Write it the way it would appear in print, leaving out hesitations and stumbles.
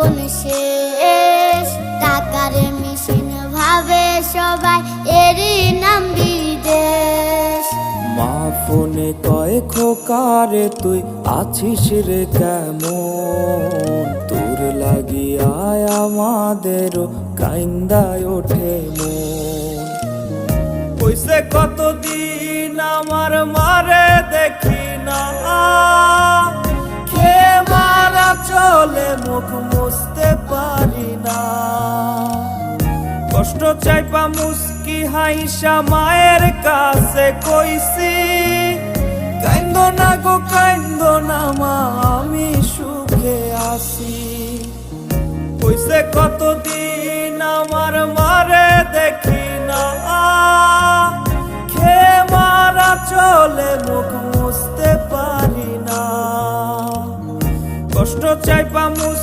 জীবন শেষ। টাকার মেশিন ভাবে সবাই, এরই নাম বিদেশ। মা ফোনে কয় খোকারে তুই আছিস রে কেমন, তোর লাগিয়া আমাদেরও কাইন্দায় ওঠে মন। কইছে কতদিন আমার মারে দেখি না, খেয়ে মারা চলে মুখ মুছতে পারি না। কষ্ট চাইপা মুস্কি হাইসা মায়ের কাছে কইছি, কাইন্দো না গো কাইন্দো না মা, আমি সুখে আছি। কইছে কতদিন আমার মারে দেখি না, খেয়ে মারা চলে মুখ মুছতে পারি না। কষ্ট চাইপা